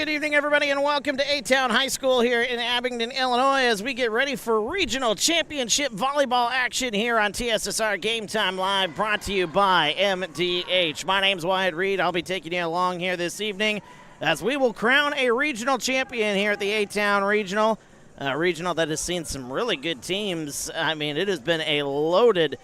Good evening, everybody, and welcome to A-Town High School here in Abingdon, Illinois, as we get ready for regional championship volleyball action here on TSSR Game Time Live, brought to you by MDH. My name's Wyatt Reed. I'll be taking you along here this evening as we will crown a regional champion here at the A-Town Regional. A regional that has seen some really good teams. I mean, it has been a loaded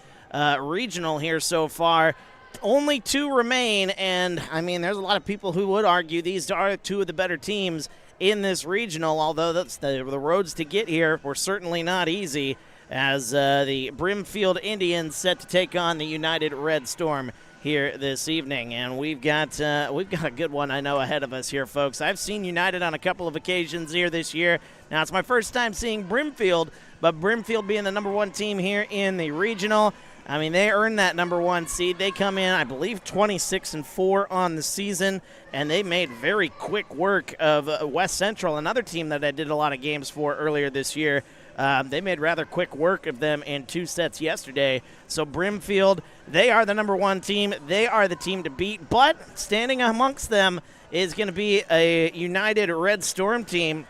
regional here so far. Only two remain, and I mean, there's a lot of people who would argue these are two of the better teams in this regional, although that's the roads to get here were certainly not easy, as the Brimfield Indians set to take on the United Red Storm here this evening. And we've got a good one, I know, ahead of us here, folks. I've seen United on a couple of occasions here this year. Now, it's my first time seeing Brimfield, but Brimfield being the number one team here in the regional, I mean, they earned that number one seed. They come in, I believe, 26-4 on the season, and they made very quick work of West Central, another team that I did a lot of games for earlier this year. They made rather quick work of them in two sets yesterday. So Brimfield, they are the number one team. They are the team to beat, but standing amongst them is going to be a United Red Storm team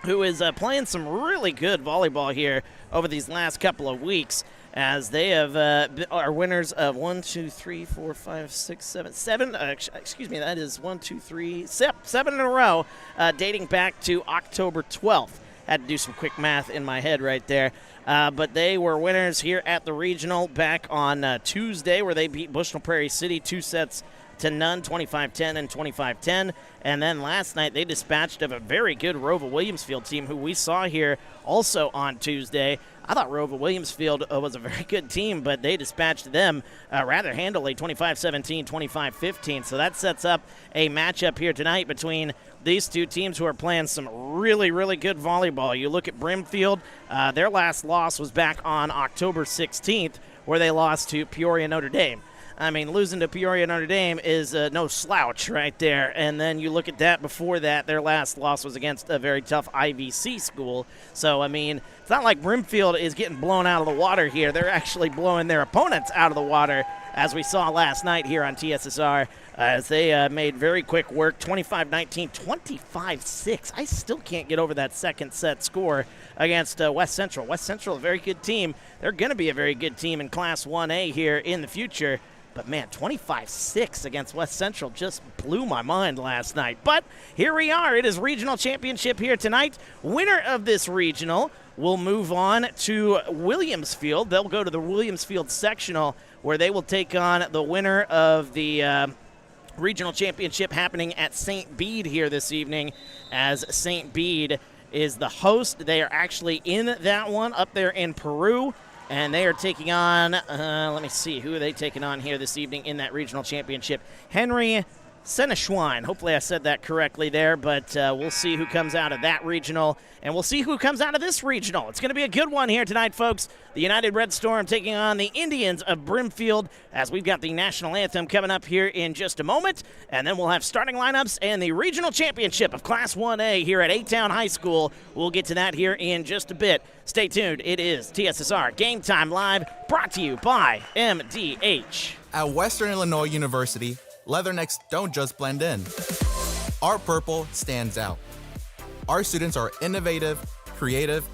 who is playing some really good volleyball here over these last couple of weeks, as they are winners of 7 in a row, dating back to October 12th. Had to do some quick math in my head right there. But they were winners here at the regional back on Tuesday, where they beat Bushnell-Prairie City 2-0, 25-10 and 25-10. And then last night they dispatched of a very good Rova Williamsfield team, who we saw here also on Tuesday. I thought Rova Williamsfield was a very good team, but they dispatched them rather handily, 25-17, 25-15. So that sets up a matchup here tonight between these two teams who are playing some really, really good volleyball. You look at Brimfield, their last loss was back on October 16th, where they lost to Peoria Notre Dame. I mean, losing to Peoria Notre Dame is no slouch right there. And then you look at that, before that, their last loss was against a very tough IVC school. So, I mean, it's not like Brimfield is getting blown out of the water here. They're actually blowing their opponents out of the water, as we saw last night here on TSSR, as they made very quick work, 25-19, 25-6. I still can't get over that second set score against West Central. West Central, a very good team. They're going to be a very good team in Class 1A here in the future. But, man, 25-6 against West Central just blew my mind last night. But here we are. It is regional championship here tonight. Winner of this regional will move on to Williamsfield. They'll go to the Williamsfield sectional, where they will take on the winner of the regional championship happening at St. Bede here this evening, as St. Bede is the host. They are actually in that one up there in Peru. And they are taking on, let me see, who are they taking on here this evening in that regional championship? Henry Seneschwein. Hopefully I said that correctly there, but we'll see who comes out of that regional, and we'll see who comes out of this regional. It's going to be a good one here tonight, folks. The United Red Storm taking on the Indians of Brimfield, as we've got the national anthem coming up here in just a moment, and then we'll have starting lineups and the regional championship of Class 1A here at A-Town High School. We'll get to that here in just a bit. Stay tuned. It is TSSR Game Time Live, brought to you by MDH. At Western Illinois University, Leathernecks don't just blend in. Our purple stands out. Our students are innovative, creative,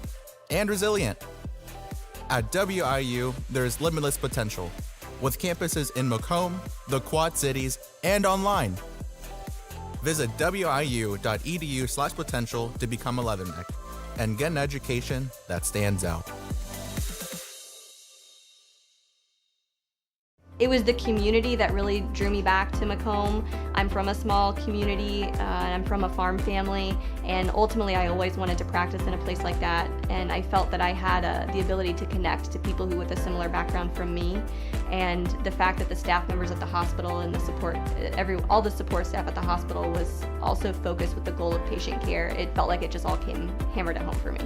and resilient. At WIU, there's limitless potential, with campuses in Macomb, the Quad Cities, and online. Visit wiu.edu/potential to become a Leatherneck and get an education that stands out. It was the community that really drew me back to Macomb. I'm from a small community, I'm from a farm family, and ultimately I always wanted to practice in a place like that, and I felt that I had the ability to connect to people who with a similar background from me, and the fact that the staff members at the hospital and the support, all the support staff at the hospital was also focused with the goal of patient care. It felt like it just all came hammered at home for me.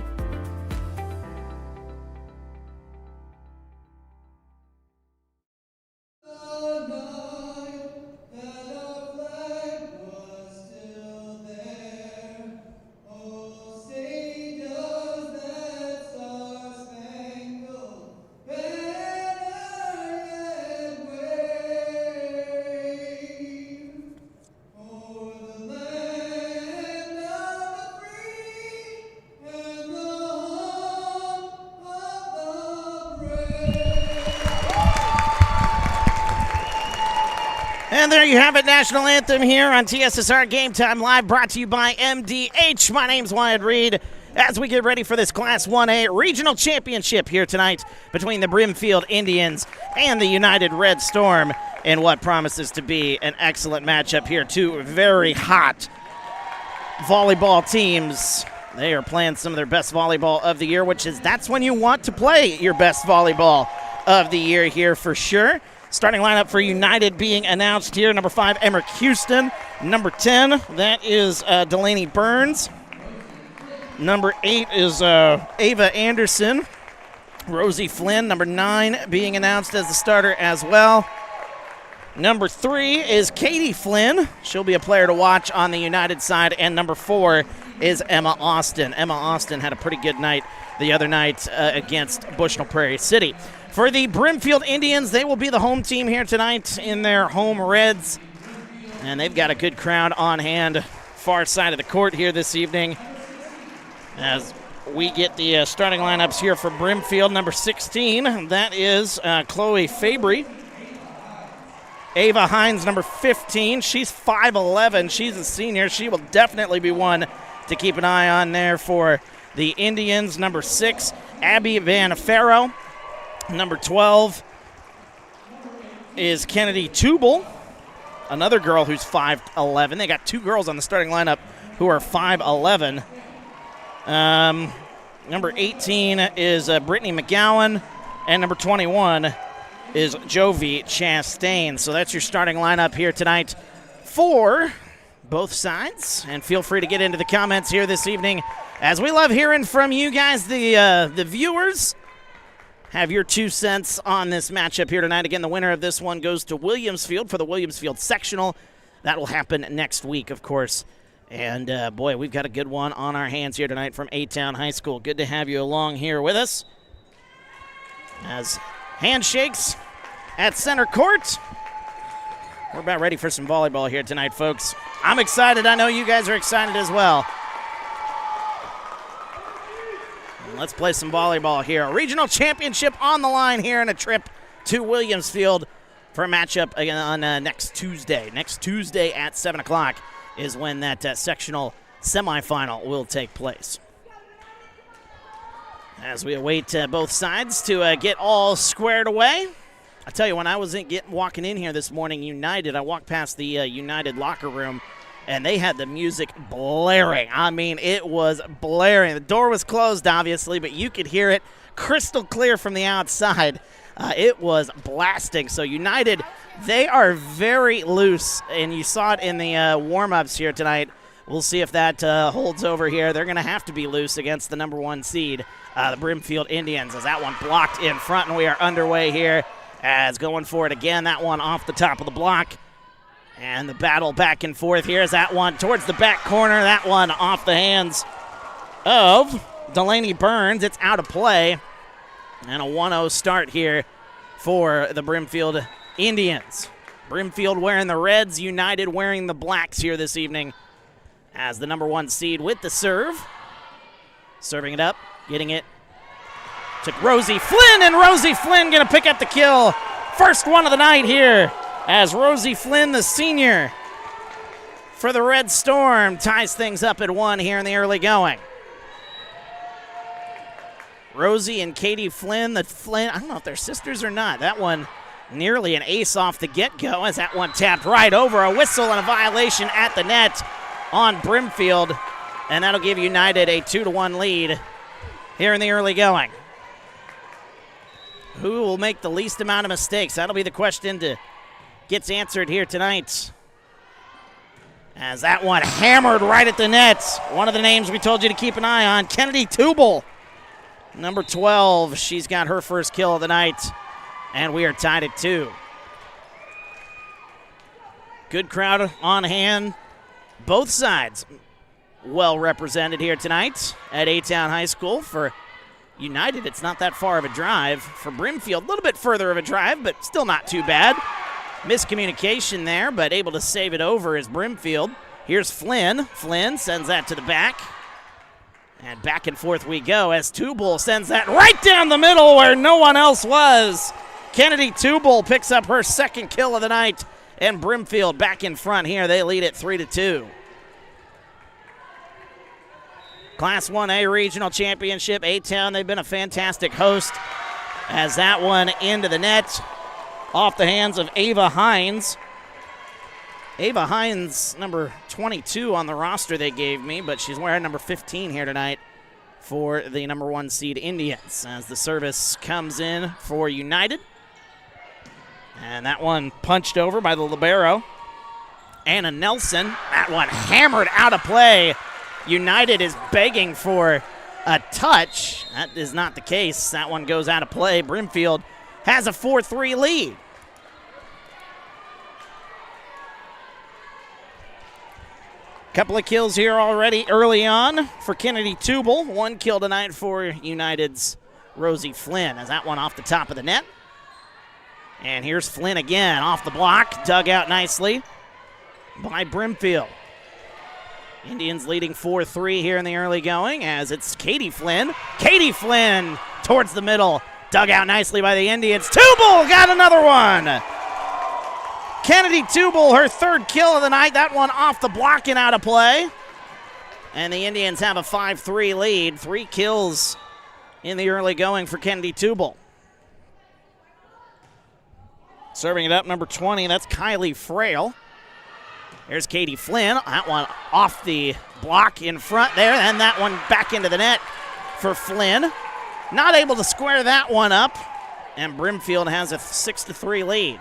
And there you have it, National Anthem here on TSSR Game Time Live, brought to you by MDH. My name's Wyatt Reed. As we get ready for this Class 1A Regional Championship here tonight between the Brimfield Indians and the United Red Storm in what promises to be an excellent matchup here. Two very hot volleyball teams. They are playing some of their best volleyball of the year, that's when you want to play your best volleyball of the year here for sure. Starting lineup for United being announced here. Number 5, Emmerich Houston. Number 10, that is Delaney Burns. Number 8 is Ava Anderson. Rosie Flynn, number 9, being announced as the starter as well. Number 3 is Katie Flynn. She'll be a player to watch on the United side. And number 4 is Emma Austin. Emma Austin had a pretty good night the other night against Bushnell-Prairie City. For the Brimfield Indians, they will be the home team here tonight in their home reds. And they've got a good crowd on hand, far side of the court here this evening. As we get the starting lineups here for Brimfield, number 16, that is Chloe Fabry. Ava Hines, number 15, she's 5'11", she's a senior. She will definitely be one to keep an eye on there for the Indians. Number 6, Abby Van Farrow. Number 12 is Kennedy Tubal, another girl who's 5'11". They got 2 girls on the starting lineup who are 5'11". Number 18 is Brittany McGowan, and number 21 is Jovi Chastain. So that's your starting lineup here tonight for both sides. And feel free to get into the comments here this evening, as we love hearing from you guys, the viewers. Have your 2 cents on this matchup here tonight. Again, the winner of this one goes to Williamsfield for the Williamsfield sectional. That will happen next week, of course. And, boy, we've got a good one on our hands here tonight from A-Town High School. Good to have you along here with us. As handshakes at center court. We're about ready for some volleyball here tonight, folks. I'm excited. I know you guys are excited as well. Let's play some volleyball here. A regional championship on the line here, and a trip to Williamsfield for a matchup again on next Tuesday. Next Tuesday at 7 o'clock is when that sectional semifinal will take place. As we await both sides to get all squared away. I tell you, when I was walking in here this morning, United, I walked past the United locker room, and they had the music blaring. I mean, it was blaring. The door was closed, obviously, but you could hear it crystal clear from the outside. It was blasting. So United, they are very loose, and you saw it in the warm-ups here tonight. We'll see if that holds over here. They're going to have to be loose against the number 1 seed, the Brimfield Indians, as that one blocked in front, and we are underway here as going for it again. That one off the top of the block. And the battle back and forth here is that one towards the back corner. That one off the hands of Delaney Burns. It's out of play. And a 1-0 start here for the Brimfield Indians. Brimfield wearing the reds, United wearing the blacks here this evening, as the number 1 seed with the serve. Serving it up, getting it to Rosie Flynn, and Rosie Flynn going to pick up the kill. First one of the night here, as Rosie Flynn, the senior for the Red Storm, ties things up at 1 here in the early going. Rosie and Katie Flynn, I don't know if they're sisters or not. That one nearly an ace off the get-go, as that one tapped right over. A whistle and a violation at the net on Brimfield, and that'll give United a 2-1 lead here in the early going. Who will make the least amount of mistakes? That'll be the question that gets answered here tonight. As that one hammered right at the net. One of the names we told you to keep an eye on, Kennedy Tubal. Number 12, she's got her first kill of the night, and we are tied at 2. Good crowd on hand. Both sides well represented here tonight at A-Town High School. For United, it's not that far of a drive. For Brimfield, a little bit further of a drive, but still not too bad. Miscommunication there, but able to save it over is Brimfield. Here's Flynn. Flynn sends that to the back. And back and forth we go as Tubal sends that right down the middle where no one else was. Kennedy Tubal picks up her second kill of the night And Brimfield back in front here. They lead it 3-2. Class 1A Regional Championship, A-Town, they've been a fantastic host as that one into the net off the hands of Ava Hines. Ava Hines, number 22 on the roster they gave me, but she's wearing number 15 here tonight for the number 1 seed Indians as the service comes in for United. And that one punched over by the libero, Anna Nelson. That one hammered out of play. United is begging for a touch. That is not the case. That one goes out of play. Brimfield has a 4-3 lead. Couple of kills here already early on for Kennedy Tubal. 1 kill tonight for United's Rosie Flynn as that one off the top of the net. And here's Flynn again off the block. Dug out nicely by Brimfield. Indians leading 4-3 here in the early going as it's Katie Flynn. Katie Flynn towards the middle. Dug out nicely by the Indians. Tubal got another one. Kennedy Tubal, her 3rd kill of the night. That one off the block and out of play. And the Indians have a 5-3 lead. 3 kills in the early going for Kennedy Tubal. Serving it up, number 20, that's Kylie Frail. There's Katie Flynn. That one off the block in front there, and that one back into the net for Flynn. Not able to square that one up, and Brimfield has a 6-3 lead.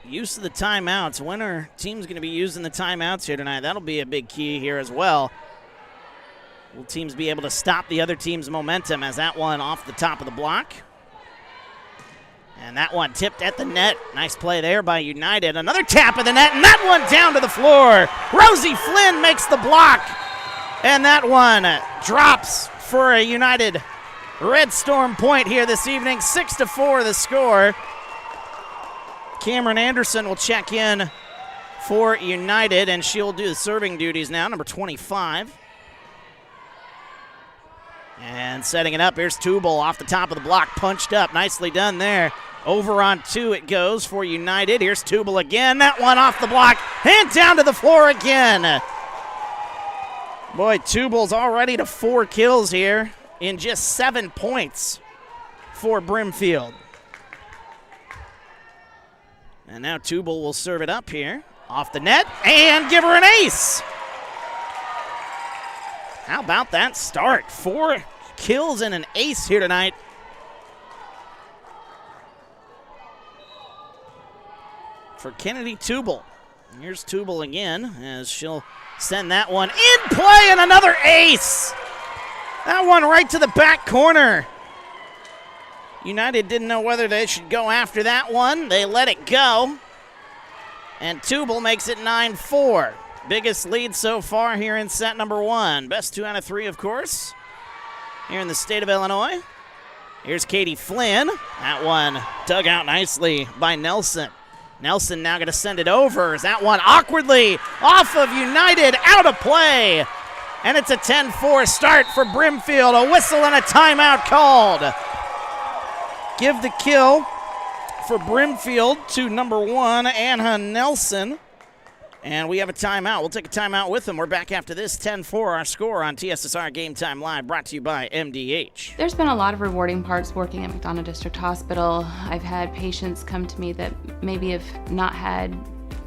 Use of the timeouts. When our team's going to be using the timeouts here tonight? That'll be a big key here as well. Will teams be able to stop the other team's momentum as that one off the top of the block? And that one tipped at the net. Nice play there by United. Another tap of the net, and that one down to the floor. Rosie Flynn makes the block. And that one drops for a United Red Storm point here this evening. 6-4 the score. Cameron Anderson will check in for United, and she'll do the serving duties now, number 25. And setting it up, here's Tubal off the top of the block, punched up. Nicely done there. Over on 2 it goes for United. Here's Tubal again. That one off the block and down to the floor again. Boy, Tubal's already to 4 kills here in just 7 points for Brimfield. And now Tubal will serve it up here off the net and give her an ace. How about that start? 4 kills and an ace here tonight. For Kennedy Tubal. Here's Tubal again as she'll send that one in play and another ace. That one right to the back corner. United didn't know whether they should go after that one. They let it go. And Tubal makes it 9-4. Biggest lead so far here in set number 1. Best 2 out of 3, of course, here in the state of Illinois. Here's Katie Flynn. That one dug out nicely by Nelson. Nelson now going to send it over. Is that one awkwardly off of United, out of play. And it's a 10-4 start for Brimfield. A whistle and a timeout called. Give the kill for Brimfield to number 1, Anna Nelson. And we have a timeout. We'll take a timeout with them. We're back after this. 10-4 our score on TSSR Game Time Live, brought to you by MDH. There's been a lot of rewarding parts working at McDonough District Hospital. I've had patients come to me that maybe have not had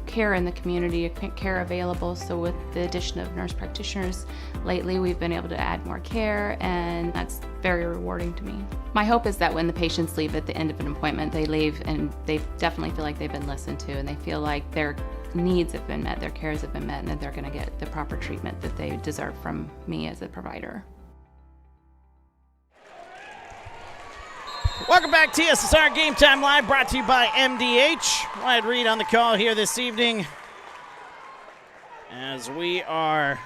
care in the community, care available. So with the addition of nurse practitioners lately, we've been able to add more care, and that's very rewarding to me. My hope is that when the patients leave at the end of an appointment, they leave and they definitely feel like they've been listened to, and they feel like their needs have been met, their cares have been met, and that they're going to get the proper treatment that they deserve from me as a provider. Welcome back, TSSR Game Time Live, brought to you by MDH. Wyatt Reed on the call here this evening as we are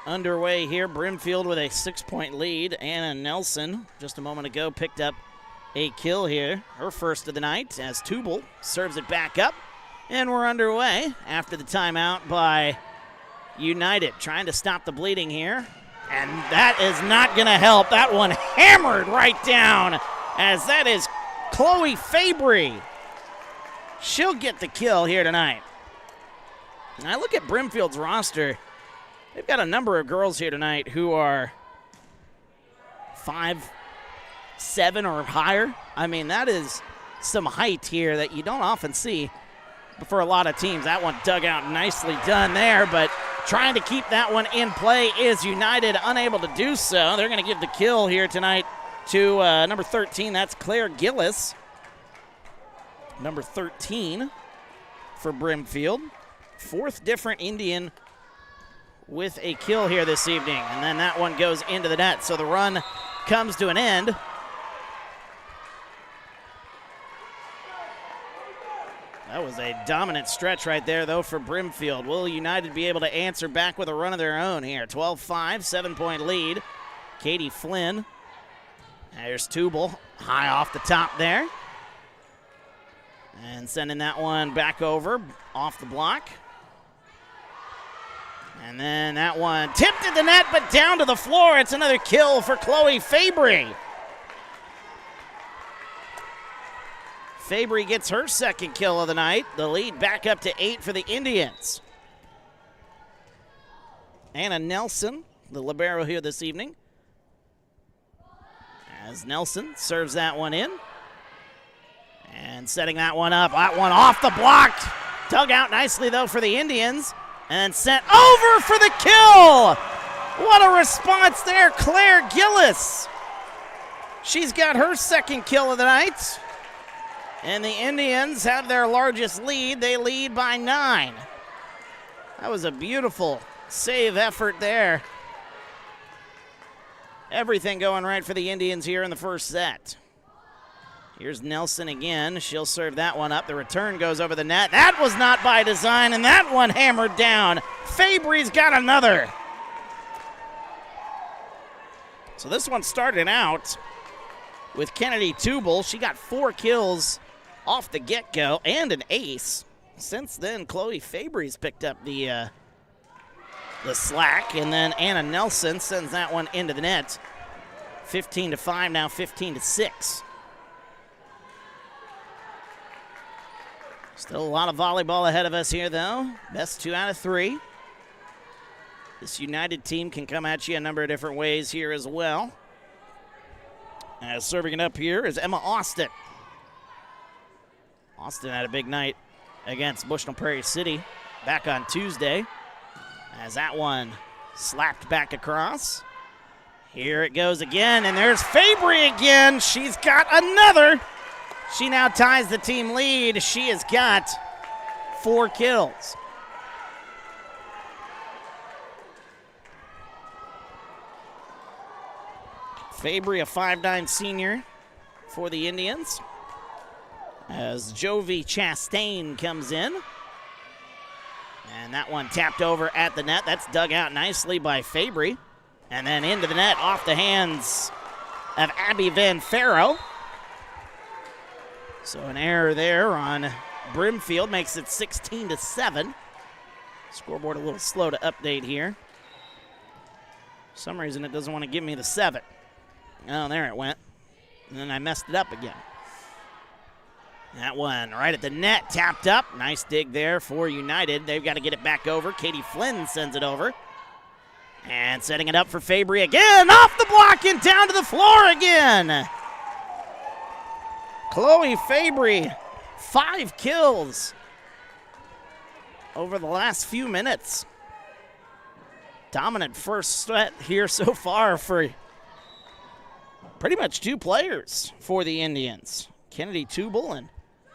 underway here. Brimfield with a 6-point lead. Anna Nelson, just a moment ago, picked up a kill here, her first of the night, as Tubal serves it back up. And we're underway after the timeout by United, trying to stop the bleeding here. And that is not going to help. That one hammered right down, as that is Chloe Fabry. She'll get the kill here tonight. And I look at Brimfield's roster. They've got a number of girls here tonight who are 5'7" or higher. I mean, that is some height here that you don't often see for a lot of teams. That one dug out, nicely done there, but trying to keep that one in play is United, unable to do so. They're going to give the kill here tonight to number 13. That's Claire Gillis. Number 13 for Brimfield. Fourth different Indian with a kill here this evening. And then that one goes into the net. So the run comes to an end. That was a dominant stretch right there, though, for Brimfield. Will United be able to answer back with a run of their own here? 12-5, 7-point lead. Katie Flynn. There's Tubal, high off the top there. And sending that one back over, off the block. And then that one tipped at the net, but down to the floor. It's another kill for Chloe Fabry. Fabry gets her second kill of the night. The lead back up to 8 for the Indians. Anna Nelson, the libero here this evening. As Nelson serves that one in. And setting that one up. That one off the block. Dug out nicely, though, for the Indians. And sent over for the kill. What a response there, Claire Gillis. She's got her second kill of the night. And the Indians have their largest lead. They lead by 9. That was a beautiful save effort there. Everything going right for the Indians here in the first set. Here's Nelson again. She'll serve that one up. The return goes over the net. That was not by design, and that one hammered down. Fabry's got another. So this one started out with Kennedy Tubal. She got 4 kills off the get-go and an ace. Since then, Chloe Fabry's picked up the slack, and then Anna Nelson sends that one into the net. 15-5, now 15-6. Still a lot of volleyball ahead of us here, though. Best 2 out of 3. This United team can come at you a number of different ways here as well. Serving it up here is Emma Austin. Austin had a big night against Bushnell-Prairie City back on Tuesday. As that one slapped back across. Here it goes again, and there's Fabry again. She's got another. She now ties the team lead. She has got 4 kills. Fabry, a 5'9" senior for the Indians. As Jovi Chastain comes in. And that one tapped over at the net. That's dug out nicely by Fabry. And then into the net off the hands of Abby Van Farrow. So an error there on Brimfield makes it 16-7. Scoreboard a little slow to update here. For some reason it doesn't want to give me the 7. Oh, there it went. And then I messed it up again. That one right at the net, tapped up. Nice dig there for United. They've got to get it back over. Katie Flynn sends it over. And setting it up for Fabry again. Off the block and down to the floor again. Chloe Fabry, 5 kills over the last few minutes. Dominant first set here so far for pretty much 2 players for the Indians. Kennedy Tubal and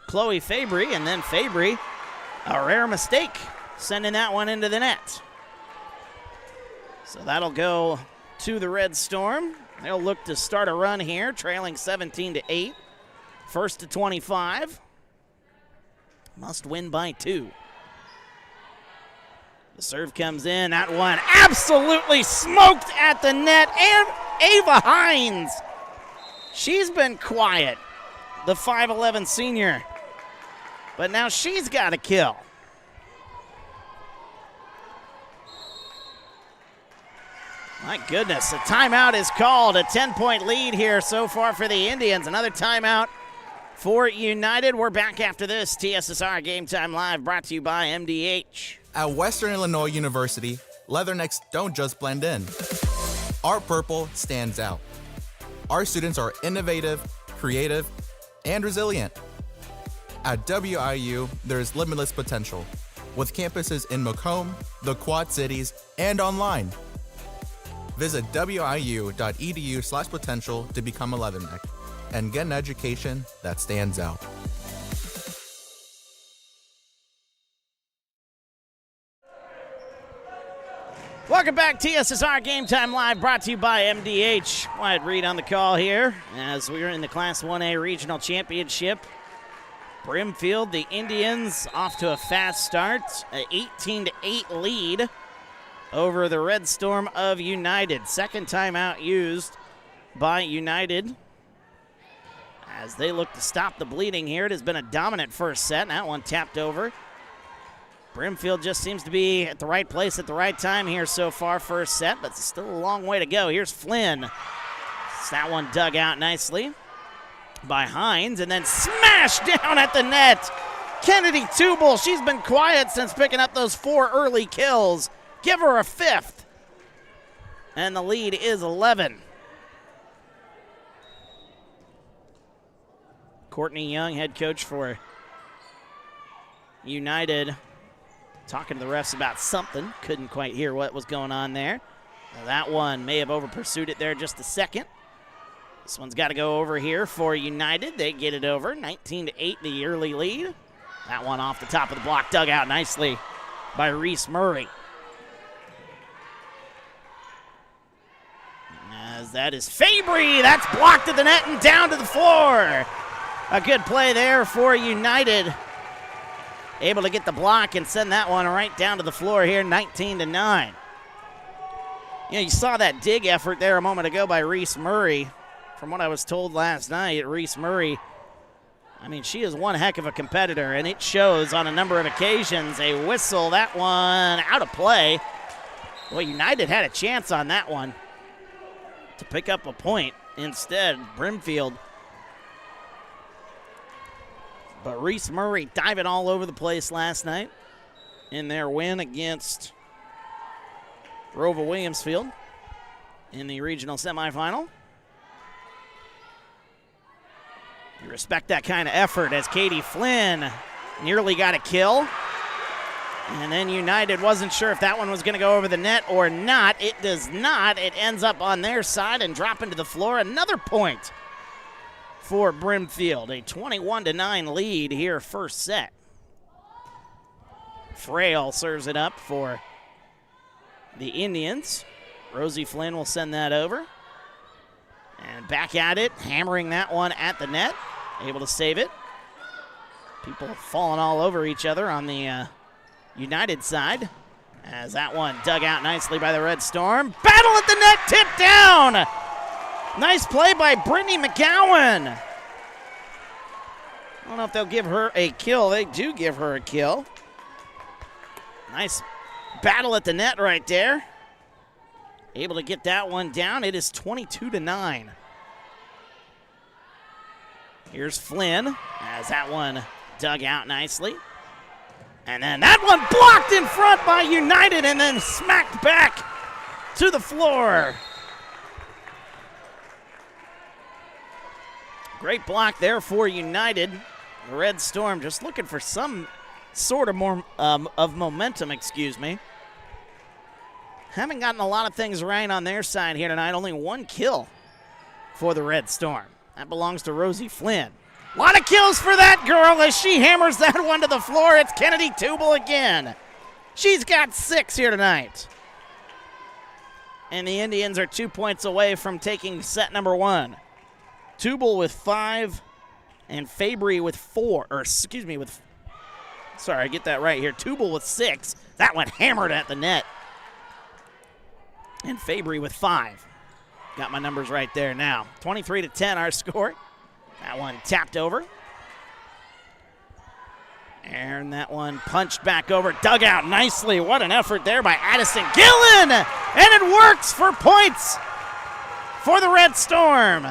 Chloe Fabry, and then Fabry, a rare mistake, sending that one into the net. So that'll go to the Red Storm. They'll look to start a run here, trailing 17-8. First to 25. Must win by 2. The serve comes in. That one absolutely smoked at the net. And Ava Hines. She's been quiet, the 5'11" senior. But now she's got a kill. My goodness, a timeout is called. A 10-point lead here so far for the Indians. Another timeout for United. We're back after this. TSSR Game Time Live brought to you by MDH. At Western Illinois University, leathernecks don't just blend in. Our purple stands out. Our students are innovative, creative, and resilient. At WIU, there's limitless potential, with campuses in Macomb, the Quad Cities, and online. Visit wiu.edu/potential to become a leatherneck and get an education that stands out. Welcome back, TSSR Game Time Live, brought to you by MDH. Wyatt Reed on the call here as we are in the Class 1A Regional Championship. Brimfield, the Indians, off to a fast start, an 18-8 lead over the Red Storm of United. Second timeout used by United as they look to stop the bleeding here. It has been a dominant first set. That one tapped over. Brimfield just seems to be at the right place at the right time here so far, first set, but it's still a long way to go. Here's Flynn. That one dug out nicely by Hines, and then smashed down at the net. Kennedy Tubal, she's been quiet since picking up those 4 early kills. Give her a 5th. And the lead is 11. Courtney Young, head coach for United, talking to the refs about something. Couldn't quite hear what was going on there. Now that one may have over-pursued it there just a second. This one's got to go over here for United. They get it over. 19-8, the early lead. That one off the top of the block, dug out nicely by Reese Murray. As that is Fabry. That's blocked at the net and down to the floor. A good play there for United. Able to get the block and send that one right down to the floor here, 19-9. You know, you saw that dig effort there a moment ago by Reese Murray. From what I was told last night, Reese Murray, I mean, she is one heck of a competitor, and it shows on a number of occasions. A whistle, that one out of play. Well, United had a chance on that one to pick up a point. Instead, Brimfield. But Reese Murray diving all over the place last night in their win against Rova Williamsfield in the regional semifinal. You respect that kind of effort as Katie Flynn nearly got a kill. And then United wasn't sure if that one was going to go over the net or not. It does not. It ends up on their side and dropping to the floor. Another point for Brimfield, a 21-9 lead here first set. Frail serves it up for the Indians. Rosie Flynn will send that over. And back at it, hammering that one at the net. Able to save it. People falling all over each other on the United side. As that one dug out nicely by the Red Storm. Battle at the net, tipped down! Nice play by Brittany McGowan. I don't know if they'll give her a kill. They do give her a kill. Nice battle at the net right there. Able to get that one down. It is 22-9. Here's Flynn as that one dug out nicely. And then that one blocked in front by United and then smacked back to the floor. Great block there for United. The Red Storm just looking for some sort of more of momentum, Haven't gotten a lot of things right on their side here tonight. Only one kill for the Red Storm. That belongs to Rosie Flynn. A lot of kills for that girl as she hammers that one to the floor. It's Kennedy Tubal again. She's got 6 here tonight. And the Indians are 2 points away from taking set number 1. Tubal with 5 and Fabry with 4. Sorry, I get that right here. Tubal with 6. That one hammered at the net. And Fabry with 5. Got my numbers right there now. 23-10 our score. That one tapped over. And that one punched back over. Dug out nicely. What an effort there by Addison Gillen. And it works for points for the Red Storm.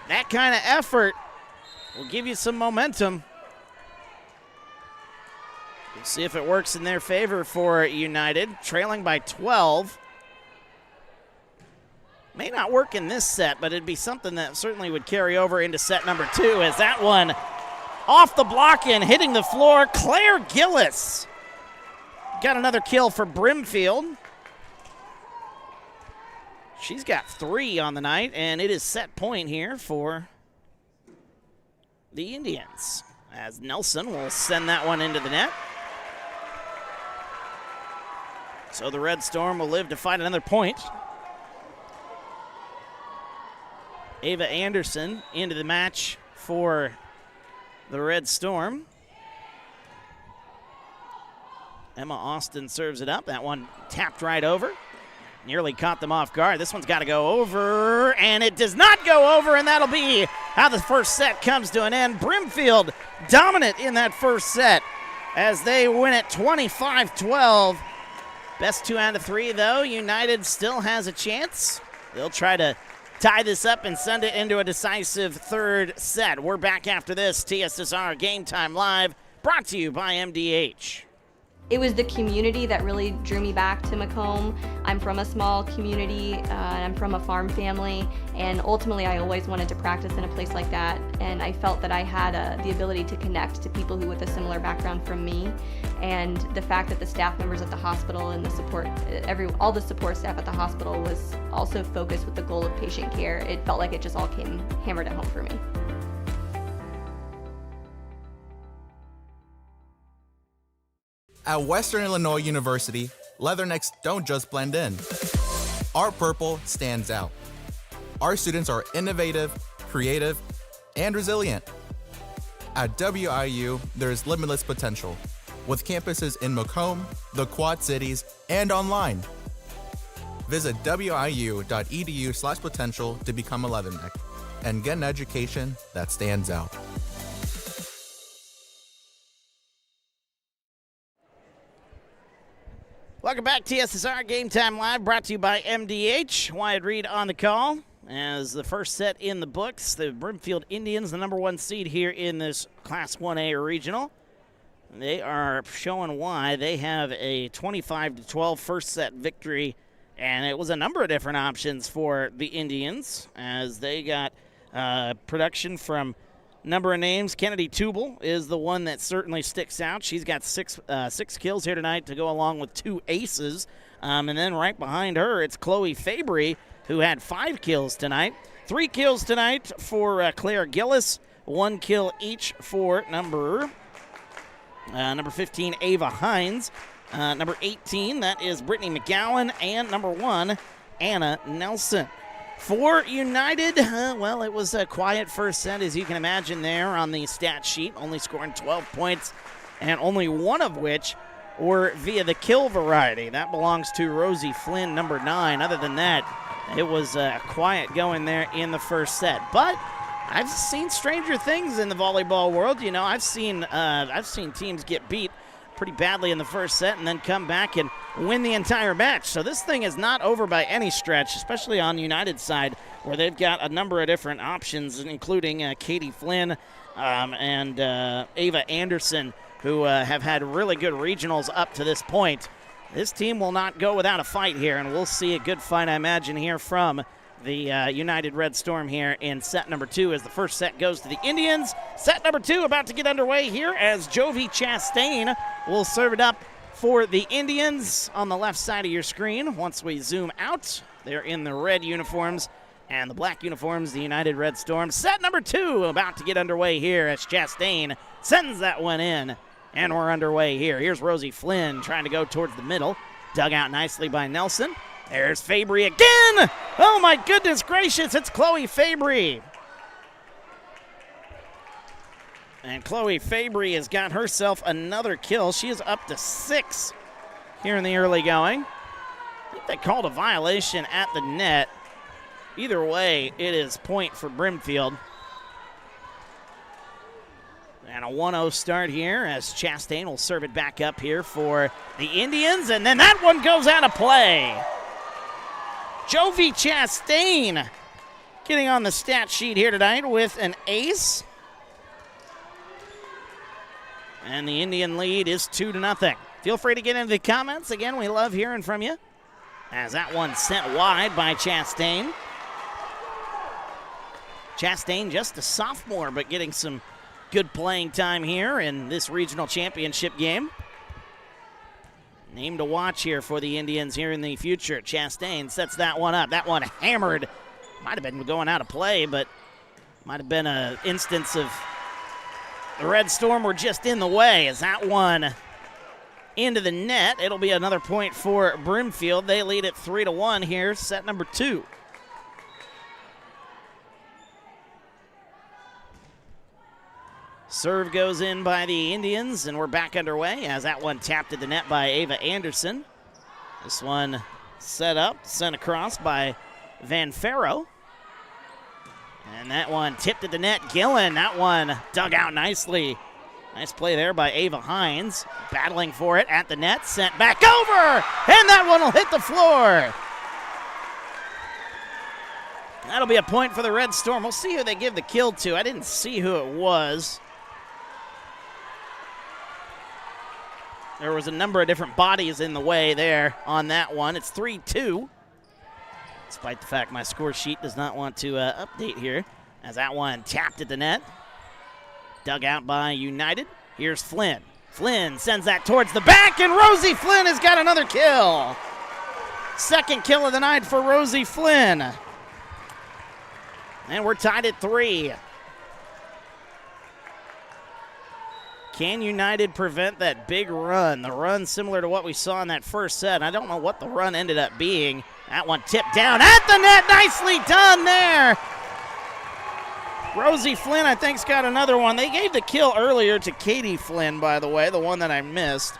that kind of effort will give you some momentum. We'll see if it works in their favor for United, trailing by 12. May not work in this set, but it'd be something that certainly would carry over into set number 2 as that one off the block and hitting the floor. Claire Gillis got another kill for Brimfield. She's got 3 on the night, and it is set point here for the Indians as Nelson will send that one into the net. So the Red Storm will live to find another point. Ava Anderson into the match for the Red Storm. Emma Austin serves it up. That one tapped right over. Nearly caught them off guard. This one's got to go over, and it does not go over, and that'll be how the first set comes to an end. Brimfield dominant in that first set as they win it 25-12. Best 2 out of 3, though. United still has a chance. They'll try to tie this up and send it into a decisive third set. We're back after this. TSSR Game Time Live, brought to you by MDH. It was the community that really drew me back to Macomb. I'm from a small community, and I'm from a farm family, and ultimately I always wanted to practice in a place like that, and I felt that I had the ability to connect to people who with a similar background from me, and the fact that the staff members at the hospital and the support, all the support staff at the hospital was also focused with the goal of patient care. It felt like it just all came hammered at home for me. At Western Illinois University, Leathernecks don't just blend in. Our purple stands out. Our students are innovative, creative, and resilient. At WIU, there's limitless potential, with campuses in Macomb, the Quad Cities, and online. Visit wiu.edu/potential to become a Leatherneck and get an education that stands out. Welcome back, TSSR Game Time Live, brought to you by MDH. Wyatt Reed on the call as the first set in the books. The Brimfield Indians, the number 1 seed here in this Class 1A regional. They are showing why. They have a 25-12 first set victory, and it was a number of different options for the Indians as they got production from number of names. Kennedy Tubal is the one that certainly sticks out. She's got six kills here tonight to go along with 2 aces. And then right behind her, it's Chloe Fabry, who had 5 kills tonight. 3 kills tonight for Claire Gillis. 1 kill each for number 15, Ava Hines. Number 18, that is Brittany McGowan. And number 1, Anna Nelson. For United, well, it was a quiet first set, as you can imagine there on the stat sheet, only scoring 12 points, and only 1 of which were via the kill variety. That belongs to Rosie Flynn, number 9. Other than that, it was quiet going there in the first set. But I've seen stranger things in the volleyball world. You know, I've seen teams get beat pretty badly in the first set and then come back and win the entire match. So this thing is not over by any stretch, especially on United's side, where they've got a number of different options, including Katie Flynn and Ava Anderson, who have had really good regionals up to this point. This team will not go without a fight here, and we'll see a good fight, I imagine, here from the United Red Storm here in set number 2 as the first set goes to the Indians. Set number 2 about to get underway here as Jovi Chastain will serve it up for the Indians on the left side of your screen. Once we zoom out, they're in the red uniforms and the black uniforms, the United Red Storm. Set number 2 about to get underway here as Chastain sends that one in, and we're underway here. Here's Rosie Flynn trying to go towards the middle. Dug out nicely by Nelson. There's Fabry again. Oh, my goodness gracious. It's Chloe Fabry. And Chloe Fabry has got herself another kill. She is up to 6 here in the early going. I think they called a violation at the net. Either way, it is point for Brimfield. And a 1-0 start here as Chastain will serve it back up here for the Indians. And then that one goes out of play. Jovi Chastain getting on the stat sheet here tonight with an ace. And the Indian lead is 2-0. Feel free to get into the comments. Again, we love hearing from you. As that one sent wide by Chastain. Chastain just a sophomore, but getting some good playing time here in this regional championship game. Name to watch here for the Indians here in the future. Chastain sets that one up. That one hammered. Might have been going out of play, but might have been an instance of the Red Storm were just in the way. As that one into the net, it'll be another point for Brimfield. They lead it 3-1 here, set number 2. Serve goes in by the Indians, and we're back underway as that one tapped at the net by Ava Anderson. This one set up, sent across by Van Ferro. And that one tipped at the net. Gillen, that one dug out nicely. Nice play there by Ava Hines. Battling for it at the net, sent back over, and that one will hit the floor. That'll be a point for the Red Storm. We'll see who they give the kill to. I didn't see who it was. There was a number of different bodies in the way there on that one. It's 3-2. Despite the fact my score sheet does not want to update here. As that one tapped at the net. Dug out by United. Here's Flynn. Flynn sends that towards the back, and Rosie Flynn has got another kill. Second kill of the night for Rosie Flynn. And we're tied at 3. Can United prevent that big run? The run similar to what we saw in that first set. I don't know what the run ended up being. That one tipped down at the net. Nicely done there. Rosie Flynn, I think, has got another one. They gave the kill earlier to Katie Flynn, by the way, the one that I missed.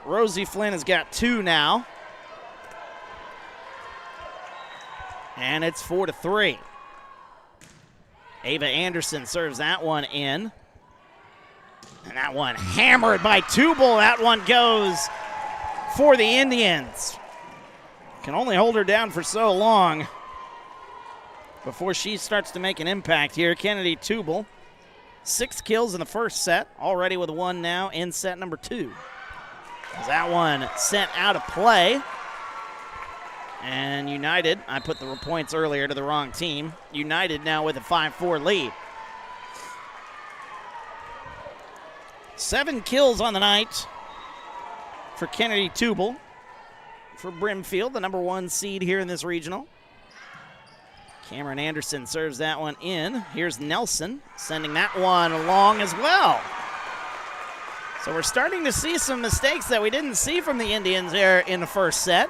Rosie Flynn has got 2 now. And it's 4-3. Ava Anderson serves that one in. And that one hammered by Tubal. That one goes for the Indians. Can only hold her down for so long before she starts to make an impact here. Kennedy Tubal, 6 kills in the first set, already with 1 now in set number 2. As that one sent out of play. And United, I put the points earlier to the wrong team. United now with a 5-4 lead. 7 kills on the night for Kennedy Tubal for Brimfield, the number 1 seed here in this regional. Cameron Anderson serves that one in. Here's Nelson sending that one along as well. So we're starting to see some mistakes that we didn't see from the Indians there in the first set.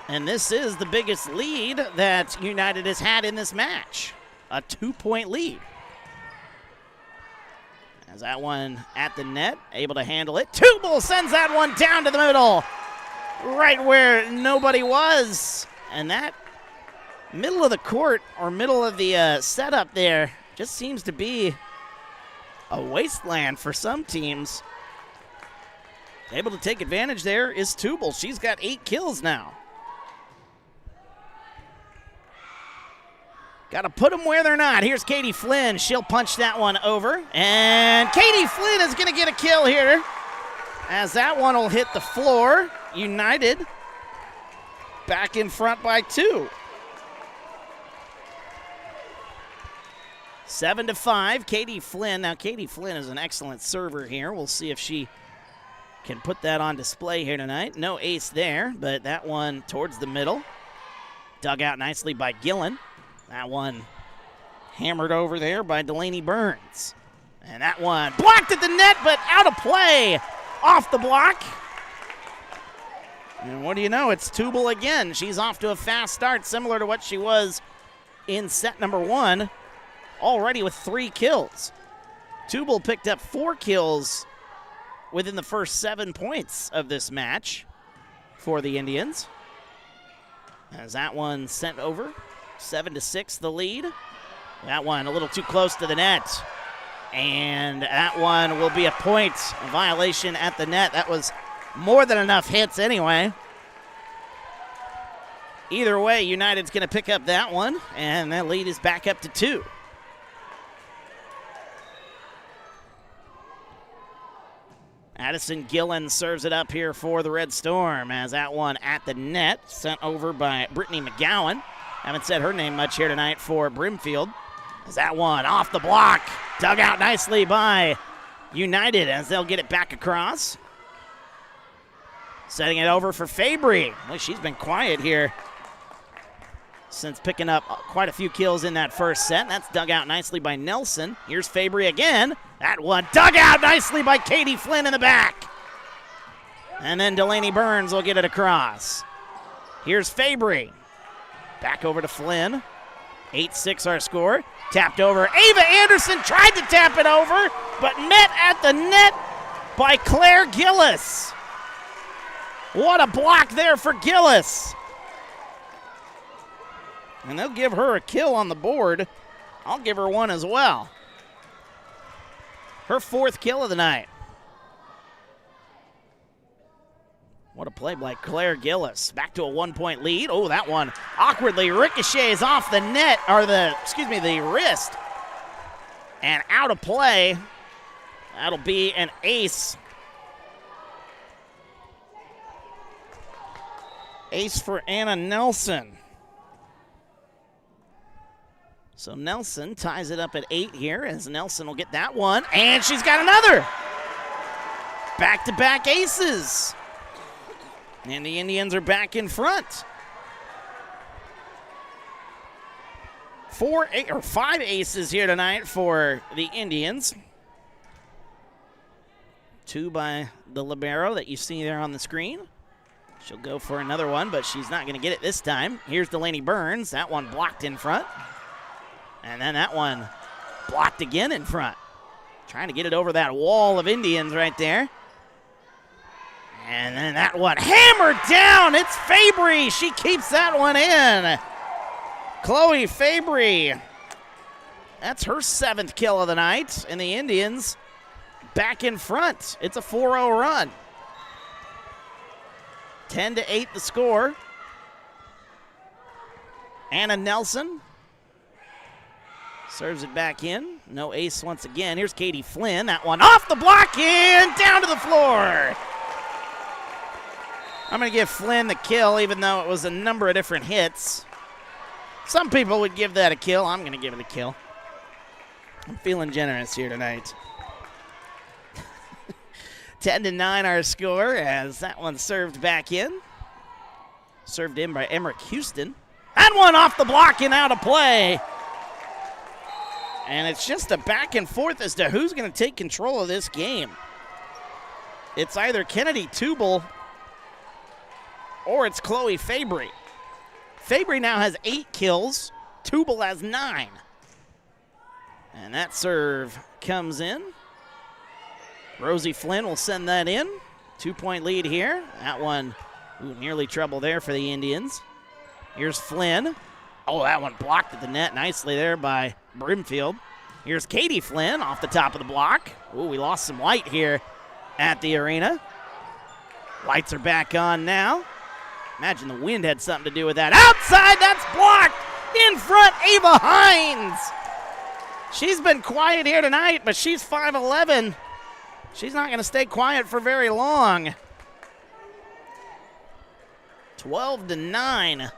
And this is the biggest lead that United has had in this match, a 2-point lead. As that one at the net, able to handle it. Tubal sends that one down to the middle, right where nobody was. And that middle of the court, or middle of the setup there, just seems to be a wasteland for some teams. Able to take advantage there is Tubal. She's got 8 kills now. Got to put them where they're not. Here's Katie Flynn. She'll punch that one over. And Katie Flynn is going to get a kill here, as that one will hit the floor. United back in front by 2. 7-5, Katie Flynn. Now, Katie Flynn is an excellent server here. We'll see if she can put that on display here tonight. No ace there, but that one towards the middle. Dug out nicely by Gillen. That one hammered over there by Delaney Burns. And that one blocked at the net, but out of play off the block. And what do you know? It's Tubal again. She's off to a fast start, similar to what she was in set number 1, already with 3 kills. Tubal picked up 4 kills within the first 7 points of this match for the Indians. As that one sent over. 7-6 the lead. That one a little too close to the net. And that one will be a point, a violation at the net. That was more than enough hits anyway. Either way, United's going to pick up that one, and that lead is back up to 2. Addison Gillen serves it up here for the Red Storm as that one at the net, sent over by Brittany McGowan. Haven't said her name much here tonight for Brimfield. As that one off the block, dug out nicely by United as they'll get it back across. Setting it over for Fabry. Well, she's been quiet here since picking up quite a few kills in that first set. That's dug out nicely by Nelson. Here's Fabry again. That one dug out nicely by Katie Flynn in the back. And then Delaney Burns will get it across. Here's Fabry. Back over to Flynn. 8-6 our score. Tapped over. Ava Anderson tried to tap it over, but met at the net by Claire Gillis. What a block there for Gillis. And they'll give her a kill on the board. I'll give her one as well. Her 4th kill of the night. What a play by Claire Gillis. Back to a 1-point lead. Oh, that one awkwardly ricochets off the net, or the wrist. And out of play. That'll be an ace. Ace for Anna Nelson. So Nelson ties it up at 8 here as Nelson will get that one. And she's got another. Back-to-back aces. And the Indians are back in front. 5 aces here tonight for the Indians. 2 by the libero that you see there on the screen. She'll go for another one, but she's not going to get it this time. Here's Delaney Burns. That one blocked in front. And then that one blocked again in front. Trying to get it over that wall of Indians right there. And then that one hammered down. It's Fabry. She keeps that one in. Chloe Fabry. That's her 7th kill of the night. And the Indians back in front. It's a 4-0 run. 10-8 the score. Anna Nelson serves it back in. No ace once again. Here's Katie Flynn. That one off the block and down to the floor. I'm going to give Flynn the kill, even though it was a number of different hits. Some people would give that a kill. I'm going to give it a kill. I'm feeling generous here tonight. 10-9 our score as that one served back in. Served in by Emmerich Houston. That one off the block and out of play. And it's just a back and forth as to who's going to take control of this game. It's either Kennedy Tubal or it's Chloe Fabry. Fabry now has 8 kills. Tubal has 9. And that serve comes in. Rosie Flynn will send that in. 2-point lead here. That one, nearly trouble there for the Indians. Here's Flynn. Oh, that one blocked at the net nicely there by Brimfield. Here's Katie Flynn off the top of the block. Oh, we lost some light here at the arena. Lights are back on now. Imagine the wind had something to do with that. Outside, that's blocked. In front, Ava Hines. She's been quiet here tonight, but she's 5'11". She's not going to stay quiet for very long. 12-9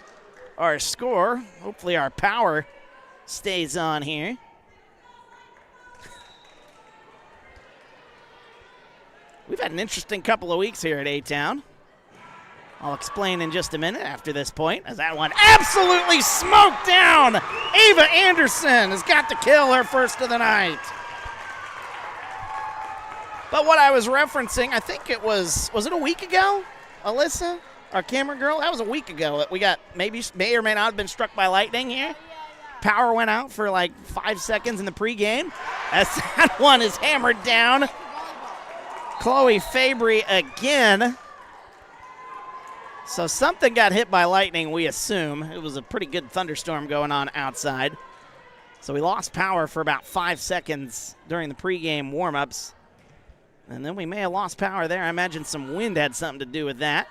our score. Hopefully our power stays on here. We've had an interesting couple of weeks here at A-Town. I'll explain in just a minute after this point, as that one absolutely smoked down. Ava Anderson has got to kill her first of the night. But what I was referencing, I think it was it a week ago, Alyssa, our camera girl? That was a week ago that we got, may or may not have been struck by lightning here. Power went out for like 5 seconds in the pregame. As that one is hammered down. Chloe Fabry again. So something got hit by lightning, we assume. It was a pretty good thunderstorm going on outside. So we lost power for about 5 seconds during the pregame warm-ups. And then we may have lost power there. I imagine some wind had something to do with that.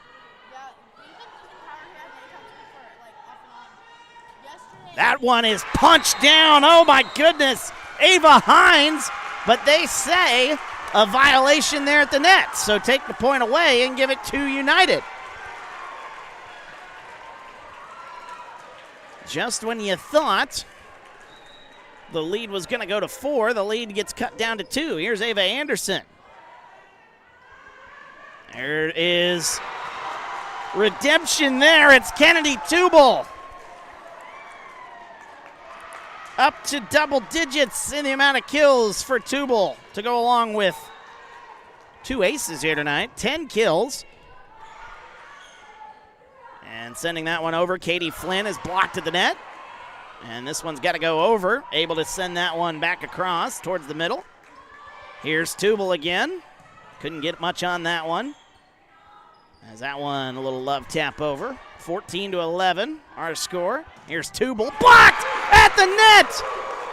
Yeah, we've been losing power here in Macomb for like That one is punched down. Oh, my goodness. Ava Hines, but they say a violation there at the net. So take the point away and give it to United. Just when you thought the lead was going to go to 4, the lead gets cut down to 2. Here's Ava Anderson. There is redemption there. It's Kennedy Tubal. Up to double digits in the amount of kills for Tubal to go along with 2 aces here tonight. 10 kills. And sending that one over, Katie Flynn is blocked at the net. And this one's got to go over. Able to send that one back across towards the middle. Here's Tubal again. Couldn't get much on that one. As that one a little love tap over. 14-11, our score. Here's Tubal, blocked at the net.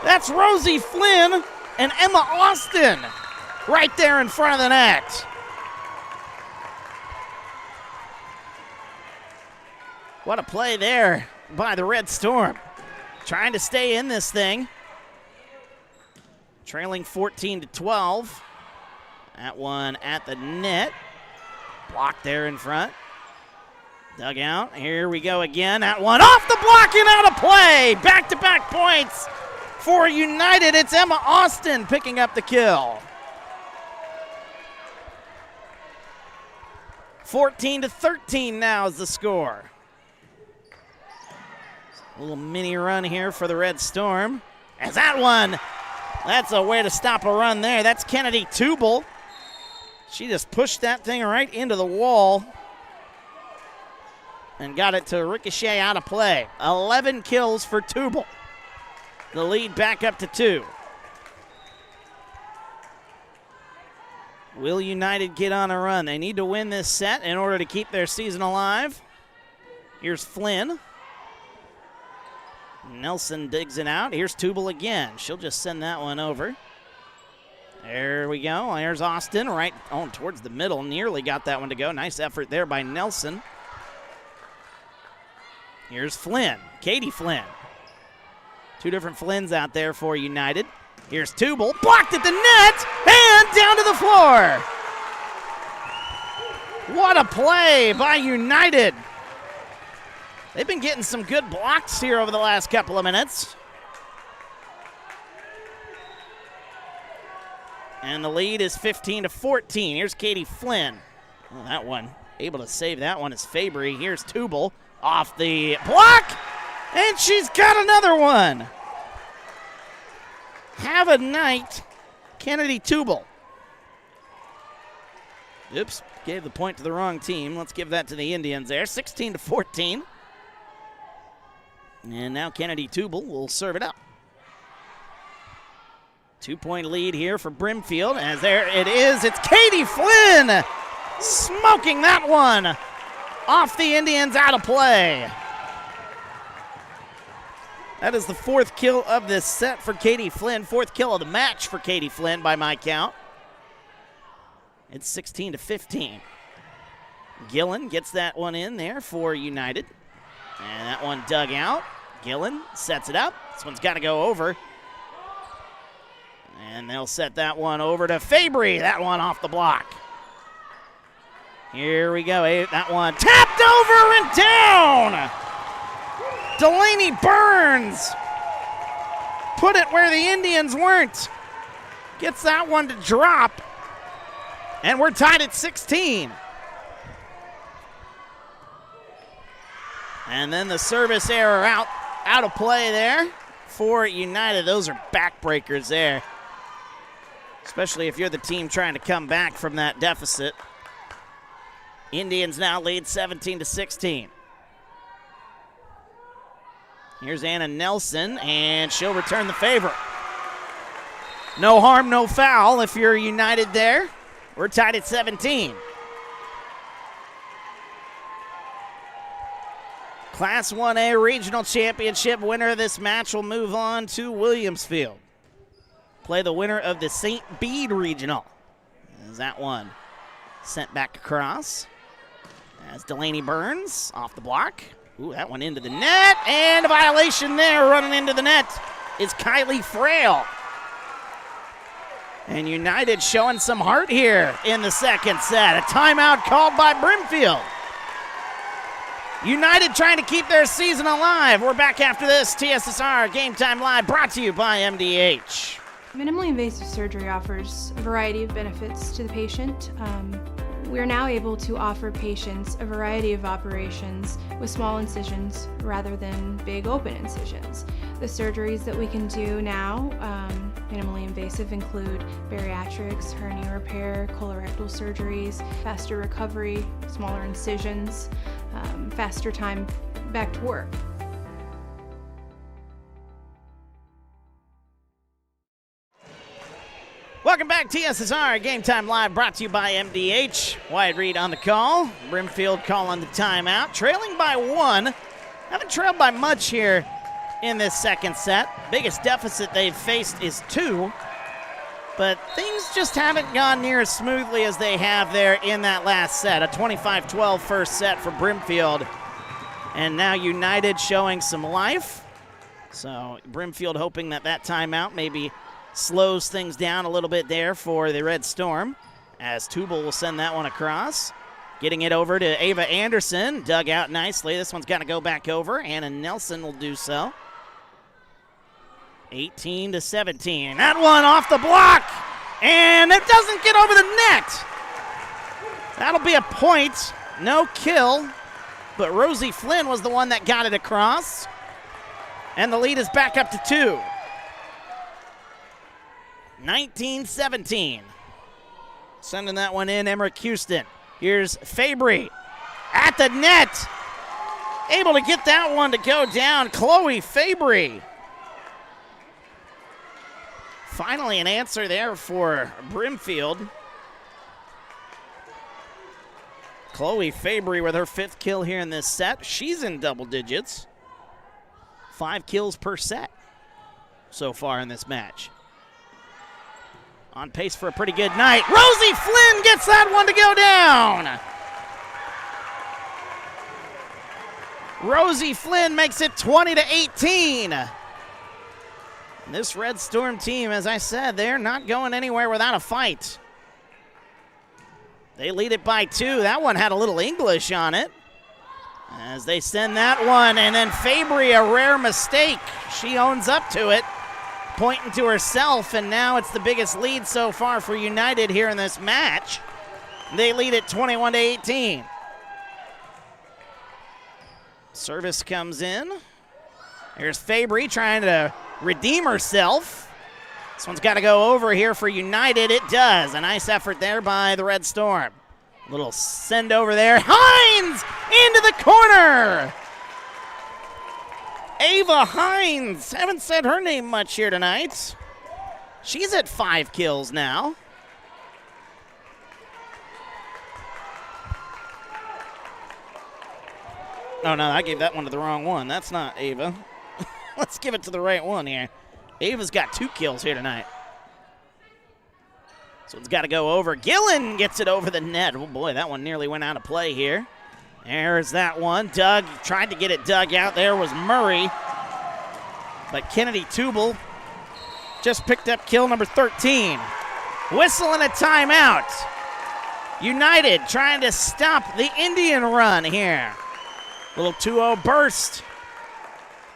That's Rosie Flynn and Emma Austin right there in front of the net. What a play there by the Red Storm. Trying to stay in this thing. Trailing 14-12. That one at the net. Blocked there in front. Dug out. Here we go again. That one off the block and out of play. Back-to-back points for United. It's Emma Austin picking up the kill. 14-13 now is the score. A little mini run here for the Red Storm. As that one, that's a way to stop a run there. That's Kennedy Tubal. She just pushed that thing right into the wall and got it to ricochet out of play. 11 kills for Tubal. The lead back up to 2. Will United get on a run? They need to win this set in order to keep their season alive. Here's Flynn. Nelson digs it out. Here's Tubal again. She'll just send that one over. There we go. There's Austin right towards the middle. Nearly got that one to go. Nice effort there by Nelson. Here's Flynn. Katie Flynn. 2 different Flynns out there for United. Here's Tubal. Blocked at the net and down to the floor. What a play by United. They've been getting some good blocks here over the last couple of minutes. And the lead is 15-14. Here's Katie Flynn. Oh, that one, able to save that one is Fabry. Here's Tubal off the block, and she's got another one. Have a night, Kennedy Tubal. Oops, gave the point to the wrong team. Let's give that to the Indians there, 16-14. And now Kennedy Tubal will serve it up. 2-point lead here for Brimfield, as there it is. It's Katie Flynn smoking that one off the Indians out of play. That is the 4th kill of this set for Katie Flynn. 4th kill of the match for Katie Flynn by my count. It's 16-15. Gillen gets that one in there for United. And that one dug out. Gillen sets it up. This one's got to go over. And they'll set that one over to Fabry. That one off the block. Here we go. That one tapped over and down. Delaney Burns put it where the Indians weren't. Gets that one to drop. And we're tied at 16. And then the service error out of play there for United. Those are backbreakers there, especially if you're the team trying to come back from that deficit. Indians now lead 17-16. Here's Anna Nelson, and she'll return the favor. No harm, no foul if you're United there. We're tied at 17. Class 1A Regional Championship winner of this match will move on to Williamsfield. Play the winner of the St. Bede Regional. As that one sent back across. As Delaney Burns off the block. Ooh, that one into the net, and a violation there. Running into the net is Kylie Frail. And United showing some heart here in the second set. A timeout called by Brimfield. United trying to keep their season alive. We're back after this. TSSR Game Time Live brought to you by MDH. Minimally invasive surgery offers a variety of benefits to the patient. We're now able to offer patients a variety of operations with small incisions rather than big open incisions. The surgeries that we can do now, minimally invasive, include bariatrics, hernia repair, colorectal surgeries, faster recovery, smaller incisions, faster time back to work. Welcome back, TSSR Game Time Live, brought to you by MDH. Wyatt Reed on the call. Brimfield calling the timeout. Trailing by 1. Haven't trailed by much here in this second set. Biggest deficit they've faced is 2. But things just haven't gone near as smoothly as they have there in that last set. A 25-12 first set for Brimfield. And now United showing some life. So Brimfield hoping that timeout maybe slows things down a little bit there for the Red Storm, as Tubal will send that one across. Getting it over to Ava Anderson, dug out nicely. This one's got to go back over. Anna Nelson will do so. 18-17. That one off the block, and it doesn't get over the net. That'll be a point. No kill, but Rosie Flynn was the one that got it across, and the lead is back up to 2. 19-17. Sending that one in, Emmerich Houston. Here's Fabry at the net. Able to get that one to go down. Chloe Fabry. Finally an answer there for Brimfield. Chloe Fabry with her 5th kill here in this set. She's in double digits. 5 kills per set so far in this match. On pace for a pretty good night. Rosie Flynn gets that one to go down. Rosie Flynn makes it 20-18. And this Red Storm team, as I said, they're not going anywhere without a fight. They lead it by 2. That one had a little English on it, as they send that one. And then Fabry, a rare mistake. She owns up to it, pointing to herself, and now it's the biggest lead so far for United here in this match. They lead it 21-18. Service comes in. Here's Fabry trying to redeem herself. This one's got to go over here for United. It does. A nice effort there by the Red Storm. Little send over there. Hines into the corner. Ava Hines. Haven't said her name much here tonight. She's at 5 kills now. Oh, no, I gave that one to the wrong one. That's not Ava. Let's give it to the right one here. Ava's got 2 kills here tonight. So it's got to go over. Gillen gets it over the net. Oh, boy, that one nearly went out of play here. There's that one. Doug tried to get it dug out. There was Murray. But Kennedy Tubal just picked up kill number 13. Whistle and a timeout. United trying to stop the Indian run here. Little 2-0 burst.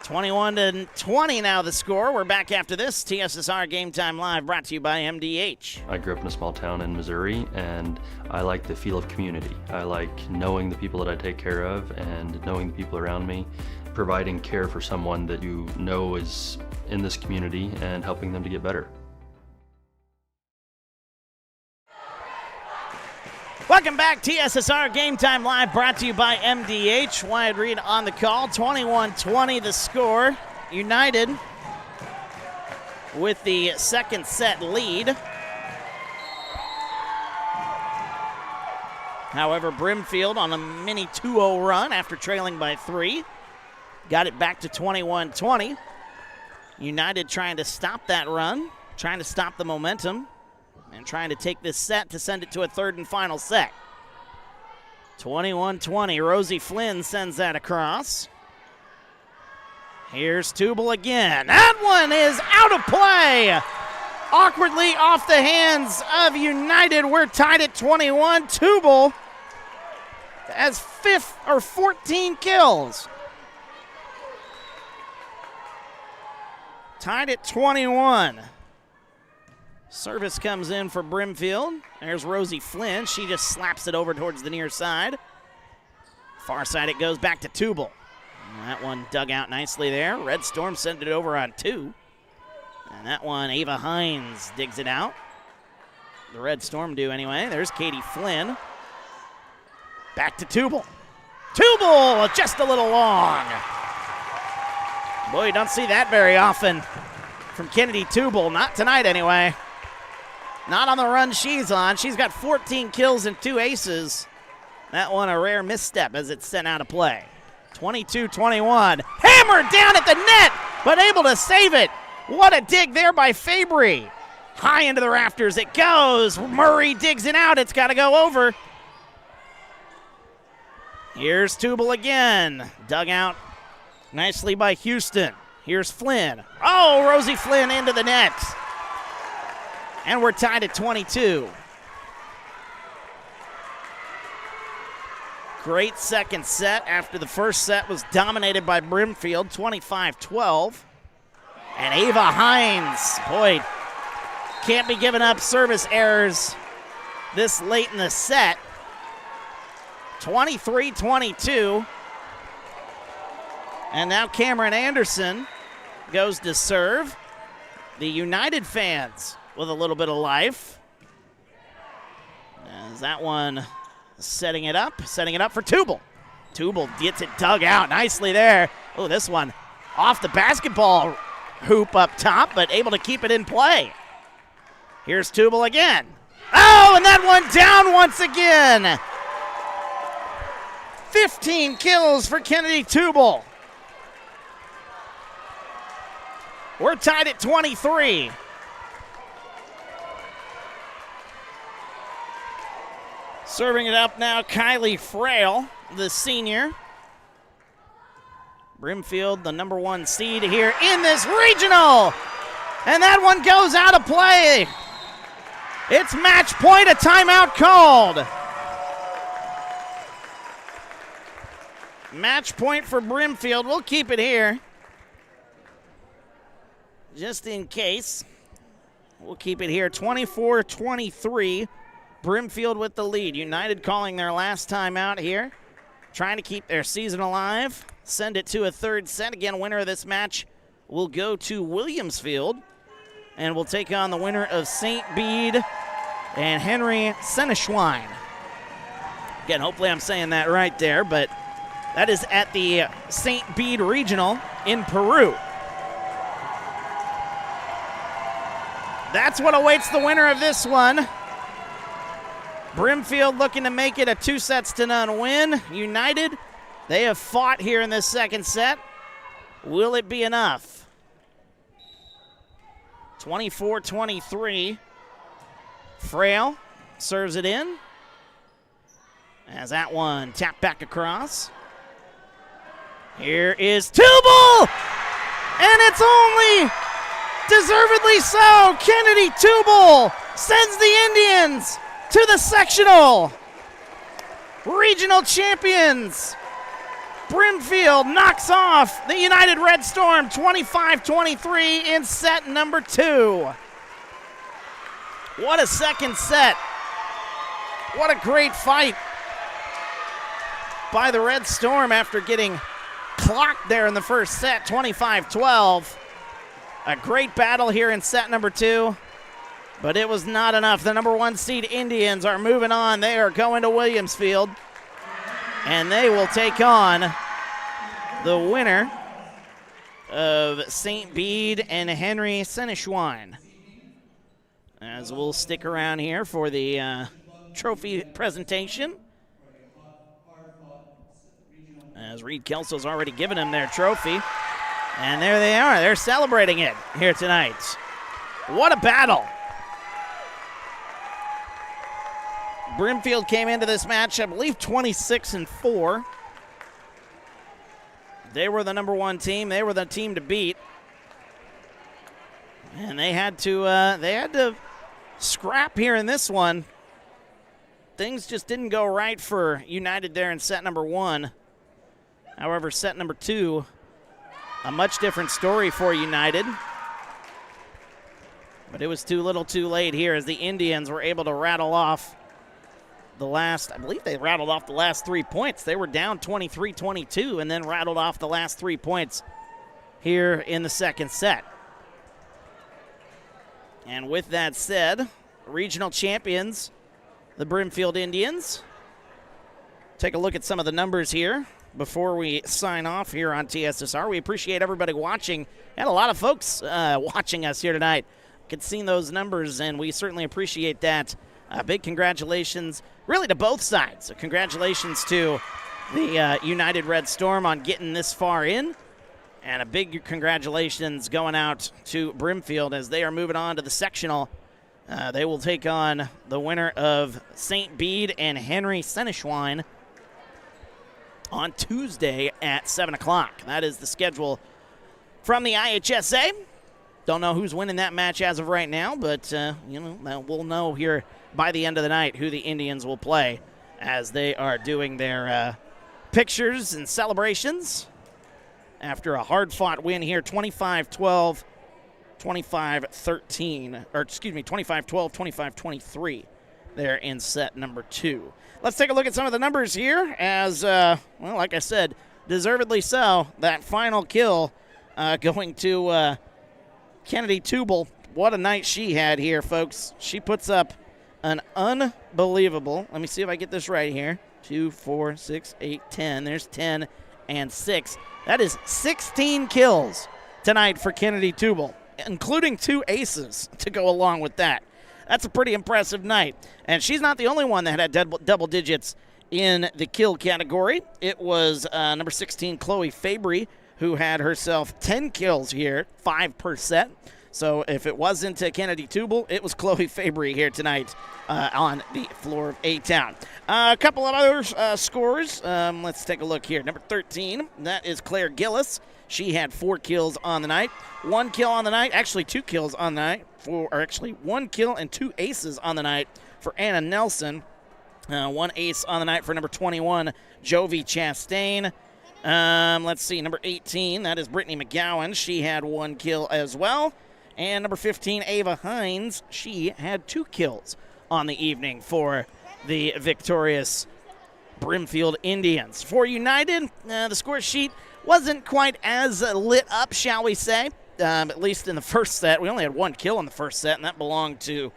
21-20 now the score. We're back after this. TSSR Game Time Live brought to you by MDH. I grew up in a small town in Missouri, and I like the feel of community. I like knowing the people that I take care of and knowing the people around me, providing care for someone that you know is in this community and helping them to get better. Welcome back, TSSR Game Time Live, brought to you by MDH. Wyatt Reed on the call, 21-20 the score. United with the second set lead. However, Brimfield on a mini 2-0 run after trailing by 3. Got it back to 21-20. United trying to stop that run, trying to stop the momentum, and trying to take this set to send it to a third and final set. 21-20. Rosie Flynn sends that across. Here's Tubal again. That one is out of play. Awkwardly off the hands of United. We're tied at 21. Tubal has 14 kills. Tied at 21. Service comes in for Brimfield. There's Rosie Flynn. She just slaps it over towards the near side. Far side it goes back to Tubal. That one dug out nicely there. Red Storm sent it over on 2. And that one, Ava Hines digs it out. The Red Storm do anyway. There's Katie Flynn. Back to Tubal. Tubal just a little long. Boy, you don't see that very often from Kennedy Tubal. Not tonight anyway. Not on the run she's on. She's got 14 kills and 2 aces. That one a rare misstep as it's sent out of play. 22-21. Hammered down at the net, but able to save it. What a dig there by Fabry. High into the rafters it goes. Murray digs it out. It's got to go over. Here's Tubal again. Dug out nicely by Houston. Here's Flynn. Oh, Rosie Flynn into the net. And we're tied at 22. Great second set after the first set was dominated by Brimfield, 25-12. And Ava Hines, boy, can't be giving up service errors this late in the set. 23-22. And now Cameron Anderson goes to serve. The United fans with a little bit of life. As that one setting it up for Tubal. Tubal gets it dug out nicely there. Oh, this one off the basketball hoop up top, but able to keep it in play. Here's Tubal again. Oh, and that one down once again. 15 kills for Kennedy Tubal. We're tied at 23. Serving it up now, Kylie Frail, the senior. Brimfield, the number 1 seed here in this regional. And that one goes out of play. It's match point, a timeout called. Match point for Brimfield. We'll keep it here. Just in case. We'll keep it here, 24-23. Brimfield with the lead. United calling their last time out here. Trying to keep their season alive. Send it to a third set. Again, winner of this match will go to Williamsfield. And we'll take on the winner of St. Bede and Henry Seneschwein. Again, hopefully I'm saying that right there, but that is at the St. Bede Regional in Peru. That's what awaits the winner of this one. Brimfield looking to make it a 2-0 win. United, they have fought here in this second set. Will it be enough? 24-23. Frail serves it in. As that one tapped back across. Here is Tubal! And it's only deservedly so. Kennedy Tubal sends the Indians to the sectional. Regional champions. Brimfield knocks off the United Red Storm 25-23 in set number 2. What a second set. What a great fight by the Red Storm after getting clocked there in the first set, 25-12. A great battle here in set number 2. But it was not enough. The number 1 seed Indians are moving on. They are going to Williamsfield. And they will take on the winner of St. Bede and Henry Seneschwein. As we'll stick around here for the trophy presentation. As Reed Kelso's already given them their trophy. And there they are. They're celebrating it here tonight. What a battle. Brimfield came into this match, I believe, 26-4. They were the number one team. They were the team to beat. And they had to scrap here in this one. Things just didn't go right for United there in set number one. However, set number two, a much different story for United. But it was too little too late here as the Indians were able to rattle off the last, I believe they rattled off the last 3 points. They were down 23-22 and then rattled off the last 3 points here in the second set. And with that said, regional champions, the Brimfield Indians. Take a look at some of the numbers here before we sign off here on TSSR. We appreciate everybody watching. Had a lot of folks watching us here tonight. Could see those numbers, and we certainly appreciate that. Big congratulations, really, to both sides. So congratulations to the United Red Storm on getting this far in, and a big congratulations going out to Brimfield as they are moving on to the sectional. They will take on the winner of St. Bede and Henry Seneschwein on Tuesday at 7 o'clock. That is the schedule from the IHSA. Don't know who's winning that match as of right now, but we'll know here by the end of the night who the Indians will play as they are doing their pictures and celebrations after a hard-fought win here, 25-12, 25-13, or excuse me, 25-12, 25-23 there in set number two. Let's take a look at some of the numbers here as, like I said, deservedly so, that final kill going to Kennedy Tubal. What a night she had here, folks. She puts up an unbelievable, let me see if I get this right here, 2, 4, 6, 8, 10. There's 10 and 6. That is 16 kills tonight for Kennedy Tubal, including 2 aces to go along with that. That's a pretty impressive night. And she's not the only one that had double digits in the kill category. It was number 16, Chloe Fabry, who had herself 10 kills here, 5 per set. So if it wasn't Kennedy Tubal, it was Chloe Fabry here tonight on the floor of A-Town. A couple of other scores. Let's take a look here. Number 13, that is Claire Gillis. She had 4 kills on the night. 1 kill on the night, actually 2 kills on the night, or actually 1 kill and 2 aces on the night for Anna Nelson. 1 ace on the night for number 21, Jovi Chastain. Let's see, number 18, that is Brittany McGowan. She had 1 kill as well. And number 15, Ava Hines, she had 2 kills on the evening for the victorious Brimfield Indians. For United, the score sheet wasn't quite as lit up, shall we say, at least in the first set. We only had 1 kill in the first set, and that belonged to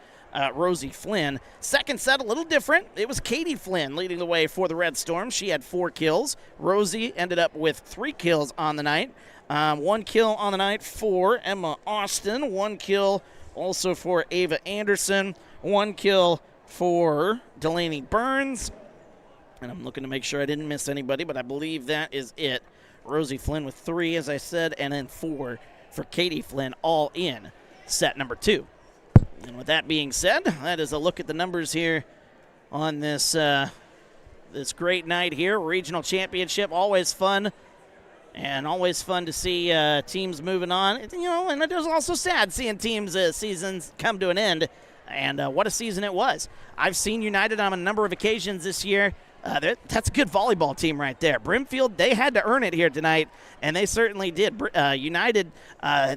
Rosie Flynn. Second set, a little different. It was Katie Flynn leading the way for the Red Storm. She had 4 kills. Rosie ended up with 3 kills on the night. 1 kill on the night for Emma Austin. 1 kill also for Ava Anderson. 1 kill for Delaney Burns. And I'm looking to make sure I didn't miss anybody, but I believe that is it. Rosie Flynn with 3, as I said, and then 4 for Katie Flynn, all in set number 2. And with that being said, that is a look at the numbers here on this this great night here. Regional championship, always fun. And always fun to see teams moving on. And it was also sad seeing teams' seasons come to an end. And what a season it was. I've seen United on a number of occasions this year. That's a good volleyball team right there. Brimfield, they had to earn it here tonight, and they certainly did. United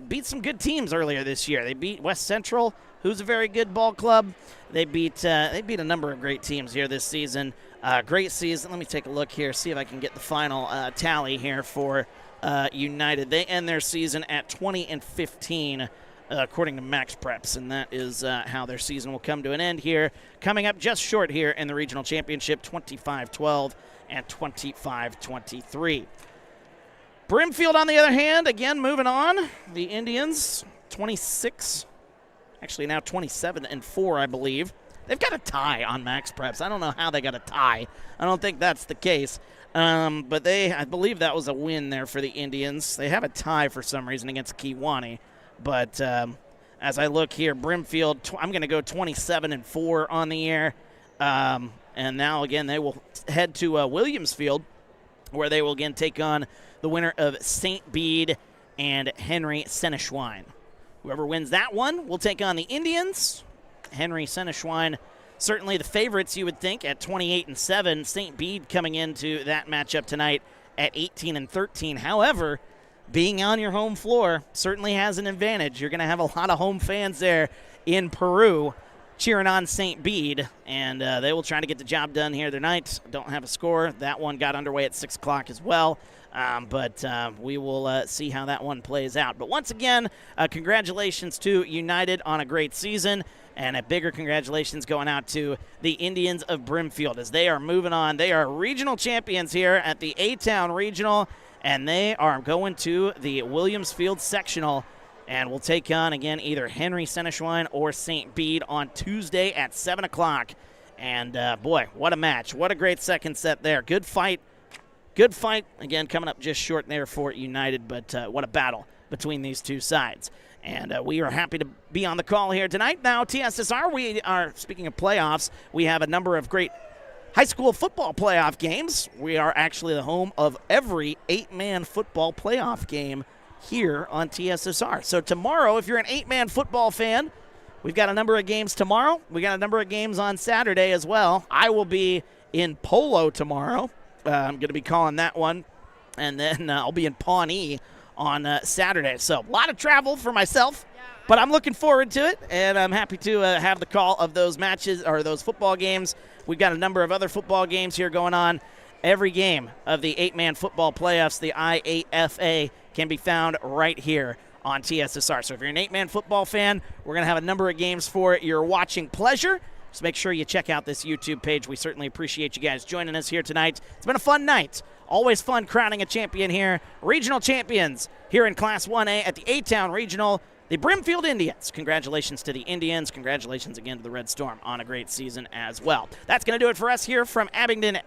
beat some good teams earlier this year. They beat West Central, who's a very good ball club. They beat a number of great teams here this season. Great season. Let me take a look here, see if I can get the final tally here for United. They end their season at 20-15. According to Max Preps, and that is how their season will come to an end here. Coming up just short here in the regional championship, 25-12 and 25-23. Brimfield, on the other hand, again moving on. The Indians, 26, actually now 27-4, I believe. They've got a tie on Max Preps. I don't know how they got a tie. I don't think that's the case. But I believe that was a win there for the Indians. They have a tie for some reason against Kewanee. But as I look here, Brimfield, I'm going to go 27-4 on the year. And now, again, they will head to Williamsfield, where they will again take on the winner of St. Bede and Henry Seneschwein. Whoever wins that one will take on the Indians. Henry Seneschwein, certainly the favorites, you would think, at 28-7. St. Bede coming into that matchup tonight at 18-13. However, being on your home floor certainly has an advantage. You're going to have a lot of home fans there in Peru cheering on St. Bede, and they will try to get the job done here tonight. Don't have a score. That one got underway at 6 o'clock as well, but we will see how that one plays out. But once again, congratulations to United on a great season, and a bigger congratulations going out to the Indians of Brimfield as they are moving on. They are regional champions here at the A-Town Regional, and they are going to the Williamsfield Sectional, and we'll take on, again, either Henry Seneschwein or St. Bede on Tuesday at 7 o'clock. And, boy, what a match. What a great second set there. Good fight. Good fight. Again, coming up just short there for United, but what a battle between these two sides. And we are happy to be on the call here tonight. Now, TSSR, we are, speaking of playoffs, we have a number of great high school football playoff games. We are actually the home of every 8-man football playoff game here on TSSR. So tomorrow, if you're an 8-man football fan, we've got a number of games tomorrow. We got a number of games on Saturday as well. I will be in Polo tomorrow. I'm going to be calling that one. And then I'll be in Pawnee on Saturday. So a lot of travel for myself, but I'm looking forward to it, and I'm happy to have the call of those matches or those football games. We've got a number of other football games here going on. Every game of the 8-man football playoffs, the IHSA, can be found right here on TSSR. So if you're an 8-man football fan, we're going to have a number of games for your watching pleasure. Just make sure you check out this YouTube page. We certainly appreciate you guys joining us here tonight. It's been a fun night. Always fun crowning a champion here. Regional champions here in Class 1A at the A-Town Regional, the Brimfield Indians. Congratulations to the Indians. Congratulations again to the Red Storm on a great season as well. That's going to do it for us here from Abingdon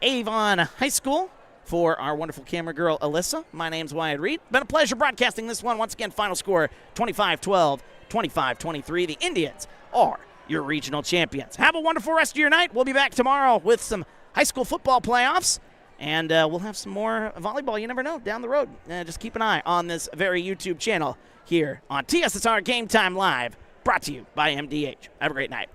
Avon High School. For our wonderful camera girl, Alyssa, my name's Wyatt Reed. Been a pleasure broadcasting this one. Once again, final score 25-12, 25-23. The Indians are your regional champions. Have a wonderful rest of your night. We'll be back tomorrow with some high school football playoffs, and we'll have some more volleyball. You never know, down the road. Just keep an eye on this very YouTube channel here on TSSR Game Time Live, brought to you by MDH. Have a great night.